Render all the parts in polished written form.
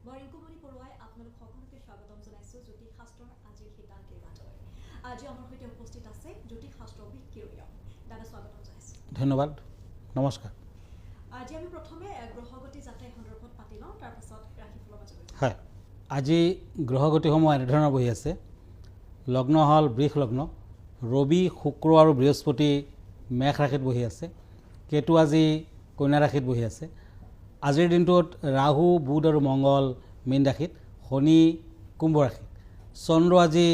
মই ৰিংকুমণি বৰুৱাই আপোনালোক সকলোকে স্বাগতম জনাইছোঁ জ্যোতিষ শাস্ত্ৰৰ আজিৰ শীতাংকেই বাতৰি। আজি আমাৰ সৈতে উপস্থিত আছে জ্যোতিষ শাস্ত্ৰবিদ কিৰণ দাদা, স্বাগতম জনাইছোঁ। ধন্যবাদ, নমস্কাৰ। আজি আমি প্ৰথমে গ্ৰহগতি যাত্ৰাৰ সন্দৰ্ভত পাতি লওঁ, তাৰপাছত ৰাশিফলৰ মাজলৈ। হয়, আজি গ্ৰহগতিসমূহ এনেধৰণৰ বহি আছে। লগ্ন হ'ল বৃষ লগ্ন, ৰবি, শুক্ৰ আৰু বৃহস্পতি মেষ ৰাশিত বহি আছে। কেতু আজি কন্যা ৰাশিত বহি আছে। আজিৰ দিনটোত ৰাহু, বুধ আৰু মংগল মীন ৰাশিত, শনি কুম্ভ ৰাশিত, চন্দ্ৰ আজি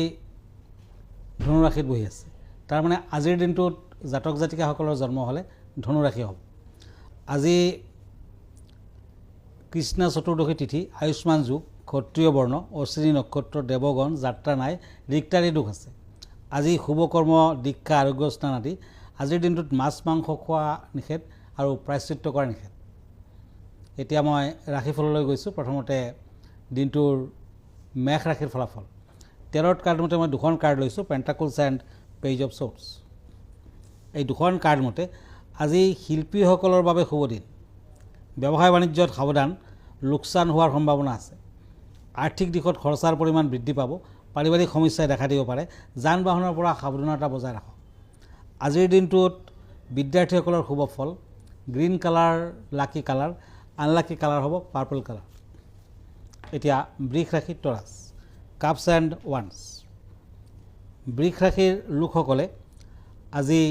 ধনু ৰাশিত বহি আছে। তাৰমানে আজিৰ দিনটোত জাতক জাতিকাসকলৰ জন্ম হ'লে ধনু ৰাশি হ'ব। আজি কৃষ্ণ চতুৰ্দশী তিথি, আয়ুষ্মান যুগ, ক্ষত্ৰিয় বৰ্ণ, অশ্বিনী নক্ষত্ৰ, দেৱগণ, যাত্ৰা নাই, ৰিক্তাৰী দুখ আছে। আজি শুভকৰ্ম, দীক্ষা, আৰোগ্য স্নান আদি। আজিৰ দিনটোত মাছ মাংস খোৱা নিষেধ আৰু প্ৰায়শ্চিত্ত কৰা নিষেধ। এতিয়া মই ৰাশিফললৈ গৈছোঁ। প্ৰথমতে দিনটোৰ মেষ ৰাশিৰ ফলাফল। টেৰট কাৰ্ড মতে মই দুখন কাৰ্ড লৈছোঁ, পেণ্টাকলছ এণ্ড পেজ অফ শ্বৰ্টছ। এই দুখন কাৰ্ড মতে আজি শিল্পীসকলৰ বাবে শুভ দিন। ব্যৱসায় বাণিজ্যত সাৱধান, লোকচান হোৱাৰ সম্ভাৱনা আছে। আৰ্থিক দিশত খৰচাৰ পৰিমাণ বৃদ্ধি পাব। পাৰিবাৰিক সমস্যাই দেখা দিব পাৰে। যান বাহনৰ পৰা সাৱধানতা বজাই ৰাখক। আজিৰ দিনটোত বিদ্যাৰ্থীসকলৰ শুভ ফল। গ্ৰীণ কালাৰ লাকি কালাৰ, আনলাকি কালাৰ হ'ব পাৰ্পল কালাৰ। এতিয়া বৃষ ৰাশিৰ তৰাছ, কাপছ এণ্ড ওৱান্স। বৃষ ৰাশিৰ লোকসকলে আজি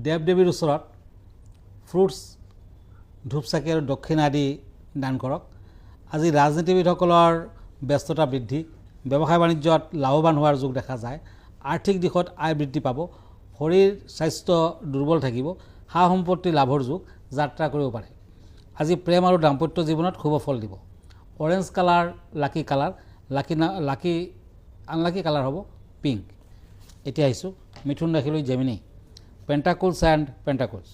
দেৱ দেৱীৰ ওচৰত ফ্ৰুটছ, ধূপচাকি আৰু দক্ষিণা আদি দান কৰক। আজি ৰাজনীতিবিদসকলৰ ব্যস্ততা বৃদ্ধি। ব্যৱসায় বাণিজ্যত লাভৱান হোৱাৰ যোগ দেখা যায়। আৰ্থিক দিশত আয় বৃদ্ধি পাব। শৰীৰ স্বাস্থ্য দুৰ্বল থাকিব। সা সম্পত্তি লাভৰ যোগ, যাত্ৰা কৰিব পাৰে। আজি প্ৰেম আৰু দাম্পত্য জীৱনত শুভ ফল দিব। অৰেঞ্জ কালাৰ লাকি কালাৰ, আনলাকি কালাৰ হ'ব পিংক। এতিয়া আহিছোঁ মিথুন ৰাশিলৈ, জেমিনি, পেণ্টাকলছ এণ্ড পেণ্টাকলছ।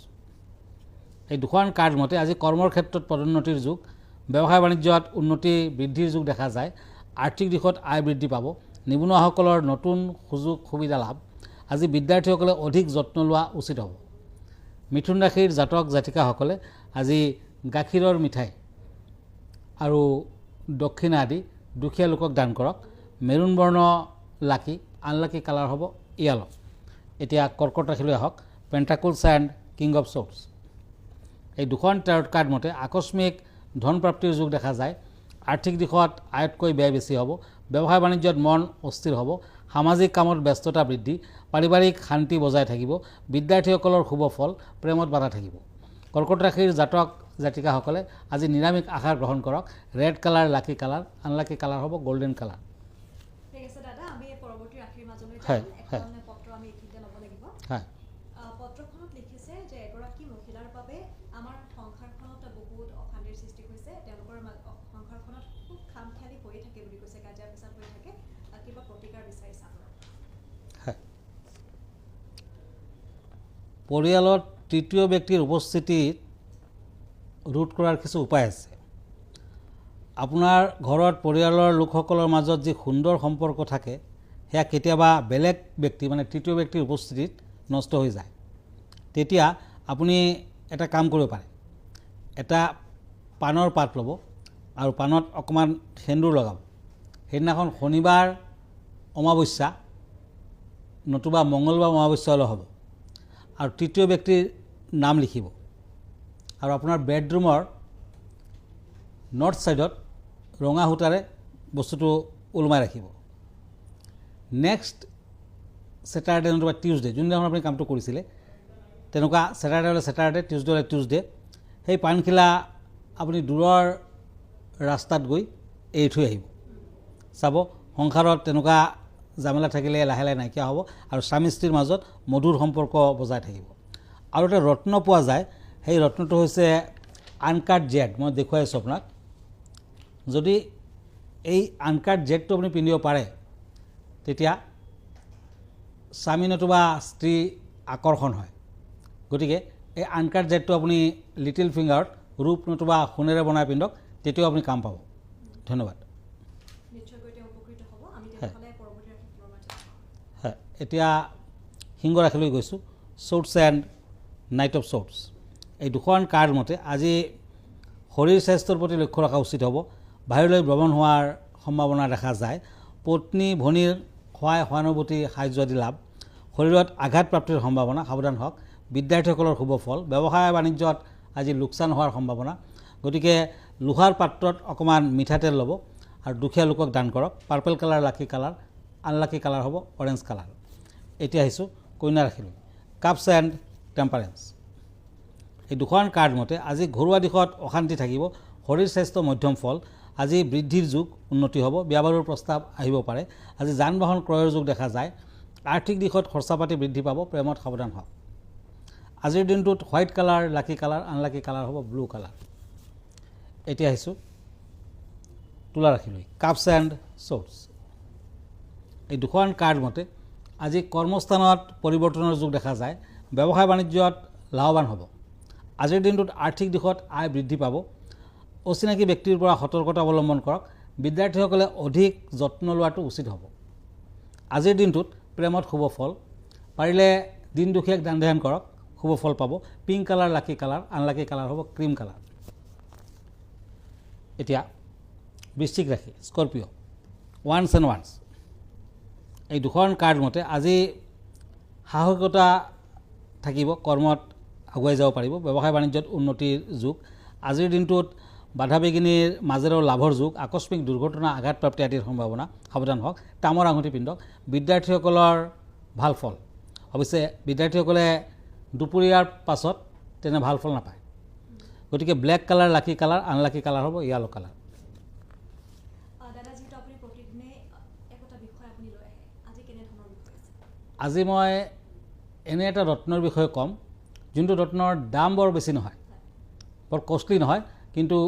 এই দুখন কাৰ্ড মতে আজি কৰ্মৰ ক্ষেত্ৰত পদোন্নতিৰ যুগ। ব্যৱসায় বাণিজ্যত উন্নতি বৃদ্ধিৰ যুগ দেখা যায়। আৰ্থিক দিশত আয় বৃদ্ধি পাব। নিবনুৱাসকলৰ নতুন সুযোগ সুবিধা লাভ। আজি বিদ্যাৰ্থীসকলে অধিক যত্ন লোৱা উচিত হ'ব। মিথুন ৰাশিৰ জাতক জাতিকাসকলে আজি গাখীৰৰ মিঠাই আৰু দক্ষিণা আদি দুখীয়া লোকক দান কৰক। মেৰুণ বৰ্ণ লাকি, আনলাকি কালাৰ হ'ব য়েলো। এতিয়া কৰ্কট ৰাশিলৈ আহক, পেণ্টাকলছ এণ্ড কিং অফ শ্বৰ্টছ। এই দুখন টেৰট কাৰ্ড মতে আকস্মিক ধন প্ৰাপ্তিৰ যুগ দেখা যায়। আৰ্থিক দিশত আয়তকৈ ব্যয় বেছি হ'ব। ব্যৱসায় বাণিজ্যত মন অস্থিৰ হ'ব। সামাজিক কামত ব্যস্ততা বৃদ্ধি। পাৰিবাৰিক শান্তি বজাই থাকিব। বিদ্যাৰ্থীসকলৰ শুভ ফল। প্ৰেমত বাধা থাকিব। কৰ্কট ৰাশিৰ জাতক জাতিকাসকলে আজি নিৰামিষ আহাৰ গ্ৰহণ কৰক। ৰেড কালাৰ লাকি কালাৰ, আনলাকি কালাৰ হ'ব গল্ডেন কালাৰ। ঠিক আছে দাদা, আমি পৰৱৰ্তী ৰাশিৰ মাজলৈ হয়, যাম। হয়। এখন পত্ৰ আমি এইখিনিতে ল'ব লাগিব। হয়, পত্ৰখনত লিখিছে যে এগৰাকী মহিলাৰ বাবে আমাৰ সংসাৰখনত বহুত অশান্তিৰ সৃষ্টি হৈছে। তেওঁলোকৰ সংসাৰখনত খুব খাম খেয়ালি হৈ থাকে বুলি কৈছে, কাজিয়া পেচাল হৈ থাকে। কিবা প্ৰতিকাৰ বিচাৰিছে আপোনাৰ? হয়। পৰিয়ালত তৃতীয় ব্যক্তিৰ উপস্থিতিত ৰোধ কৰাৰ কিছু উপায় আছে। আপোনাৰ ঘৰত পৰিয়ালৰ লোকসকলৰ মাজত যি সুন্দৰ সম্পৰ্ক থাকে, সেয়া কেতিয়াবা বেলেগ ব্যক্তি মানে তৃতীয় ব্যক্তিৰ উপস্থিতিত নষ্ট হৈ যায়। তেতিয়া আপুনি এটা কাম কৰিব পাৰে। এটা পাণৰ পাত ল'ব আৰু পাণত অকণমান সেন্দুৰ লগাব। সেইদিনাখন শনিবাৰ অমাৱস্যা নতুবা মঙলবাৰ অমাৱস্যা হ'লে হ'ব। আৰু তৃতীয় ব্যক্তিৰ নাম লিখিব আৰু আপোনাৰ বেডৰুমৰ নৰ্থ ছাইডত ৰঙা সূতাৰে বস্তুটো ওলমাই ৰাখিব। নেক্সট ছেটাৰডে নতুবা টিউজডে, যোনদিনাখন আপুনি কামটো কৰিছিলে, তেনেকুৱা ছেটাৰডে হ'লে ছেটাৰডে, টিউজডে হ'লে টিউজডে, সেই পাণখিলা আপুনি দূৰৰ ৰাস্তাত গৈ এৰি থৈ আহিব। চাব সংসাৰত তেনেকুৱা জামেলা থাকিলে লাহে লাহে নাইকিয়া হ'ব আৰু স্বামী স্ত্ৰীৰ মাজত মধুৰ সম্পৰ্ক বজাই থাকিব। আৰু এটা ৰত্ন পোৱা যায়, সেই ৰত্নটো হৈছে আনকাট জেড। মই দেখুৱাই আছোঁ আপোনাক। যদি এই আনকাট জেডটো আপুনি পিন্ধিব পাৰে, তেতিয়া স্বামী নতুবা স্ত্ৰী আকৰ্ষণ হয়। গতিকে এই আনকাট জেডটো আপুনি লিটিল ফিংগাৰত ৰূপ নতুবা সোণেৰে বনাই পিন্ধক, তেতিয়াও আপুনি কাম পাব। ধন্যবাদ। নিশ্চয়কৈ তেওঁ উপকৃত হ'ব। আমি তেতিয়াহ'লে পৰৱৰ্তী ৰাশিফলৰ মাজত যাম। হয়, এতিয়া সিংহ ৰাশিলৈ গৈছোঁ, shorts and night of shorts. এই দুখন কাৰ্ড মতে আজি শৰীৰ স্বাস্থ্যৰ প্ৰতি লক্ষ্য ৰখা উচিত হ'ব। বাহিৰলৈ ভ্ৰমণ হোৱাৰ সম্ভাৱনা দেখা যায়। পত্নী ভনীৰ সহায় সহানুভূতি সাহায্য আদি লাভ, শৰীৰত আঘাতপ্ৰাপ্তিৰ সম্ভাৱনা, সাৱধান হওক। বিদ্যাৰ্থীসকলৰ শুভ ফল, ব্যৱসায় বাণিজ্যত আজি লোকচান হোৱাৰ সম্ভাৱনা, গতিকে লোহাৰ পাত্ৰত অকণমান মিঠাতেল ল'ব আৰু দুখীয়া লোকক দান কৰক। পাৰ্পল কালাৰ লাকি কালাৰ, আনলাকি কালাৰ হ'ব অৰেঞ্জ কালাৰ। এতিয়া আহিছোঁ কন্যা ৰাশিলৈ। কাপছ এণ্ড টেম্পাৰেঞ্চ, এই দুখন কাৰ্ড মতে আজি ঘৰুৱা দিশত অশান্তি থাকিব, শৰীৰ স্বাস্থ্য মধ্যম ফল। আজি বৃদ্ধিৰ যুগ, উন্নতি হ'ব, বিয়া বাৰুৰ প্ৰস্তাৱ আহিব পাৰে। আজি যান বাহন ক্ৰয়ৰ যুগ দেখা যায়। আৰ্থিক দিশত খৰচা পাতি বৃদ্ধি পাব, প্ৰেমত সাৱধান হওক। আজিৰ দিনটোত হোৱাইট কালাৰ লাকি কালাৰ, আনলাকি কালাৰ হ'ব ব্লু কালাৰ। এতিয়া আহিছোঁ তুলা ৰাশিলৈ। কাপছ এণ্ড শ্বৰ্টছ, এই দুখন কাৰ্ড মতে আজি কৰ্মস্থানত পৰিৱৰ্তনৰ যুগ দেখা যায়, ব্যৱসায় বাণিজ্যত লাভৱান হ'ব। আজিৰ দিনটোত আৰ্থিক দিশত আয় বৃদ্ধি পাব। অচিনাকি ব্যক্তিৰ পৰা সতৰ্কতা অৱলম্বন কৰক। বিদ্যাৰ্থীসকলে অধিক যত্ন লোৱাটো উচিত হ'ব। আজিৰ দিনটোত প্ৰেমত শুভ ফল, পাৰিলে দিন দুখীয়াক দান ধ্যান কৰক, শুভ ফল পাব। পিংক কালাৰ লাকি কালাৰ, আনলাকি কালাৰ হ'ব ক্ৰীম কালাৰ। এতিয়া বৃশ্চিক ৰাশি স্কৰপিঅ', ওৱান্স এণ্ড ওৱান্স, এই দুখন কাৰ্ড মতে আজি সাহসিকতা থাকিব, কৰ্মত আগুৱাই যাব পাৰিব, ব্যৱসায় বাণিজ্যত উন্নতিৰ যুগ। আজিৰ দিনটোত বাধা বিঘিনিৰ মাজেৰেও লাভৰ যুগ, আকস্মিক দুৰ্ঘটনা আঘাতপ্ৰাপ্তি আদিৰ সম্ভাৱনা, সাৱধান হওক। তামৰ আঙুঠি পিন্ধক। বিদ্যাৰ্থীসকলৰ ভাল ফল, অৱশ্যে বিদ্যাৰ্থীসকলে দুপৰীয়াৰ পাছত তেনে ভাল ফল নাপায়, গতিকে ব্লেক কালাৰ লাকি কালাৰ, আনলাকি কালাৰ হ'ব য়েলো কালাৰ। দাদা, যিহেতু আপুনি প্ৰতিদিনে একোটা বিষয় আপুনি লৈ আহে, আজি কেনেধৰণৰ বিষয় আছে? আজি মই এনে এটা ৰত্নৰ বিষয়ে ক'ম, যোনটো ৰত্নৰ দাম বৰ বেছি নহয়, বৰ কষ্টলি নহয়, কিন্তু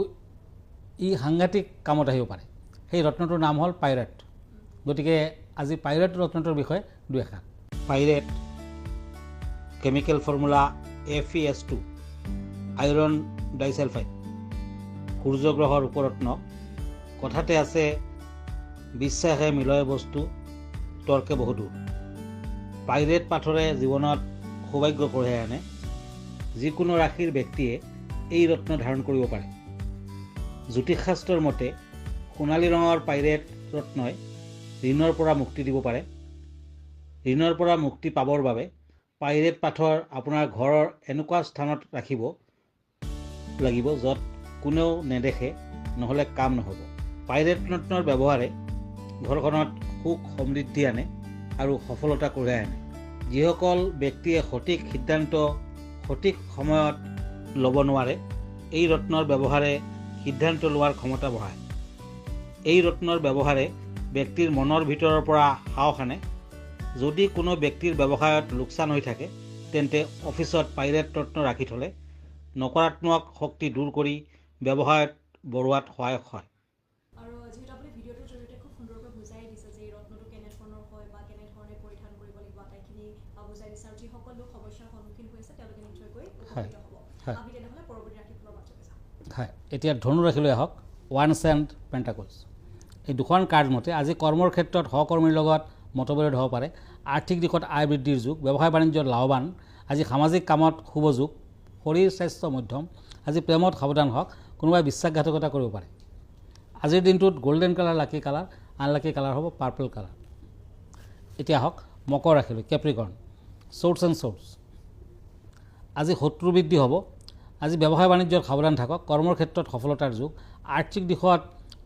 ই সাংঘাতিক কামত আহিব পাৰে। সেই ৰত্নটোৰ নাম হ'ল পাইৰেট। গতিকে আজি পাইৰেট ৰত্নটোৰ বিষয়ে দুই এষাৰ। Pyrite chemical formula FeS2, iron disulphide, সূৰ্যগ্ৰহৰ উপৰত্ন। কথাতে আছে বিশ্বাসে মিলয় বস্তু, তৰ্কে বহুদূৰ। পাইৰেট পাথৰে জীৱনত সৌভাগ্য কঢ়িয়াই আনে। যিকোনো ৰাশিৰ ব্যক্তিয়ে এই ৰত্ন ধাৰণ কৰিব পাৰে। জ্যোতিষশাস্ত্ৰৰ মতে সোণালী ৰঙৰ পাইৰেট ৰত্নই ঋণৰ পৰা মুক্তি দিব পাৰে। ঋণৰ পৰা মুক্তি পাবৰ বাবে পাইৰেট পাথৰ আপোনাৰ ঘৰৰ এনেকুৱা স্থানত ৰাখিব লাগিব য'ত কোনেও নেদেখে, নহ'লে কাম নহ'ব। পাইৰেট ৰত্নৰ ব্যৱহাৰে ঘৰখনত সুখ সমৃদ্ধি আনে আৰু সফলতা কঢ়িয়াই আনে। যিসকল ব্যক্তিয়ে সঠিক সিদ্ধান্ত সঠিক সময়ত ল'ব নোৱাৰে, এই ৰত্নৰ ব্যৱহাৰে সিদ্ধান্ত লোৱাৰ ক্ষমতা বঢ়ায়। এই ৰত্নৰ ব্যৱহাৰে ব্যক্তিৰ মনৰ ভিতৰৰ পৰা সাহস আনে। যদি কোনো ব্যক্তিৰ ব্যৱসায়ত লোকচান হৈ থাকে, তেন্তে অফিচত পাইৰেট ৰত্ন ৰাখি থ'লে নকাৰাত্মক শক্তি দূৰ কৰি ব্যৱসায়ত বঢ়োৱাত সহায়ক হয়। আৰু যিহেতু আপুনি ভিডিঅ'টোৰ জৰিয়তে খুব সুন্দৰকৈ বুজাই দিছে যে এই ৰত্নটো কেনেধৰণৰ হয় বা কেনেধৰণে পৰিধান কৰিব লাগিব, আটাইখিনি বুজাই দিছে। আৰু যিসকল লোক সমস্যাৰ সন্মুখীন হৈছে তেওঁলোকে নিশ্চয়কৈ উপকৃত হ'ব। আমি তেনেহ'লে পৰৱৰ্তী ৰাশিফলৰ মাজলৈ যাম। হয়, এতিয়া ধনু ৰাশিলৈ আহক। ওৱান্স এণ্ড পেণ্টাকলছ, এই দুখন কাৰ্ড মতে আজি কৰ্মৰ ক্ষেত্ৰত সহকৰ্মীৰ লগত মতবিৰোধ হ'ব পাৰে। আৰ্থিক দিশত আয় বৃদ্ধিৰ যুগ, ব্যৱসায় বাণিজ্যত লাভৱান। আজি সামাজিক কামত শুভ যুগ, শৰীৰ স্বাস্থ্য মধ্যম। আজি প্ৰেমত সাৱধান হওক, কোনোবাই বিশ্বাসঘাতকতা কৰিব পাৰে। আজিৰ দিনটোত গল্ডেন কালাৰ লাকি কালাৰ, আনলাকি কালাৰ হ'ব পাৰ্পল কালাৰ। এতিয়া আহক মকৰ ৰাশিলৈ। কেপ্ৰিকৰ্ণ, শ্বৰ্টছ এণ্ড শ্বৰ্টছ, আজি শত্ৰু বৃদ্ধি হ'ব। আজি ব্যৱসায় বাণিজ্যত সাৱধান থাকক, কৰ্মৰ ক্ষেত্ৰত সফলতাৰ যুগ। আৰ্থিক দিশত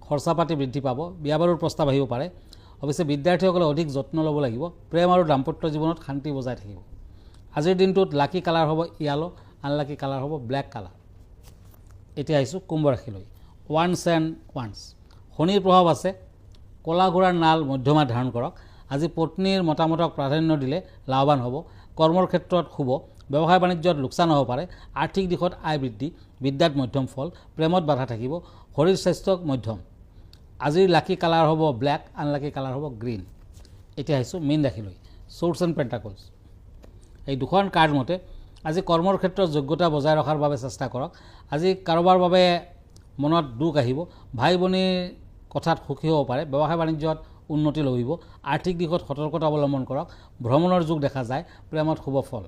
খৰচা পাতি বৃদ্ধি পাব, বিয়া বাৰুৰ প্ৰস্তাৱ আহিব পাৰে। অৱশ্যে বিদ্যাৰ্থীসকলে অধিক যত্ন ল'ব লাগিব। প্ৰেম আৰু দাম্পত্য জীৱনত শান্তি বজাই থাকিব। আজিৰ দিনটোত লাকি কালাৰ হ'ব য়েলো, আনলাকি কালাৰ হ'ব ব্লেক কালাৰ। এতিয়া আহিছোঁ কুম্ভ ৰাশিলৈ। ওৱান্স এণ্ড ওৱান্স, শনিৰ প্ৰভাৱ আছে। ক'লা ঘোঁৰাৰ নাল মধ্যমাত ধাৰণ কৰক। আজি পত্নীৰ মতামতক প্ৰাধান্য দিলে লাভৱান হ'ব। কৰ্মৰ ক্ষেত্ৰত শুভ, ব্যৱসায় বাণিজ্যত লোকচান হ'ব পাৰে। আৰ্থিক দিশত আয় বৃদ্ধি, বিদ্যাত মধ্যম ফল। প্ৰেমত বাধা থাকিব, শৰীৰ স্বাস্থ্য মধ্যম। আজিৰ লাকি কালাৰ হ'ব ব্লেক, আনলাকি কালাৰ হ'ব গ্ৰীণ। এতিয়া আহিছোঁ মীন ৰাশিলৈ। শ্বৰ্টছ এণ্ড পেণ্টাকলছ, এই দুখন কাৰ্ড মতে আজি কৰ্মৰ ক্ষেত্ৰত যোগ্যতা বজাই ৰখাৰ বাবে চেষ্টা কৰক। আজি কাৰোবাৰ বাবে মনত দুখ আহিব, ভাই ভনীৰ কথাত সুখী হ'ব পাৰে। ব্যৱসায় বাণিজ্যত উন্নতি লভিব। আৰ্থিক দিশত সতৰ্কতা অৱলম্বন কৰক। ভ্ৰমণৰ যুগ দেখা যায়, প্ৰেমত শুভ ফল।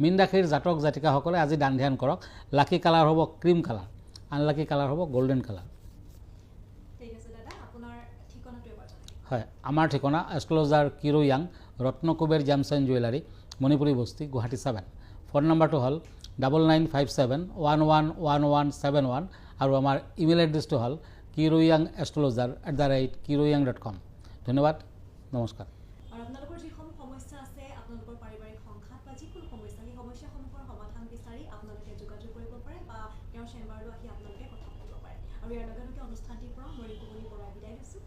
মীন ৰাশিৰ জাতক জাতিকাসকলে আজি দান ধ্যান কৰক। লাকি কালাৰ হ'ব ক্ৰীম কালাৰ, আনলাকি কালাৰ হ'ব গল্ডেন কালাৰ। ঠিক হয়, আমাৰ ঠিকনা astrologer Kiro Yang, Ratnakuber gems and jewellery, Manipuri Basti, Guwahati 7। Phone নম্বৰটো হ'ল 9957111171 আৰু আমাৰ ইমেইল এড্ৰেছটো হ'ল kiroyangastrologer@kiroyang.com। ধন্যবাদ, নমস্কাৰ। আৰু আপোনালোকৰ যিসমূহ সমস্যা আছে, আপোনালোকৰ পাৰিবাৰিক সংঘাত বা যিকোনো সমস্যা, সেই সমস্যাসমূহৰ সমাধান বিচাৰি আপোনালোকে যোগাযোগ কৰিব পাৰে বা তেওঁৰ চেম্বাৰলৈ আহি আপোনালোকে কথা পাতিব পাৰে। আৰু ইয়াৰ লগে লগে অনুষ্ঠানটিৰ পৰা মই ৰিপুমণি বৰাই বিদায় লৈছোঁ।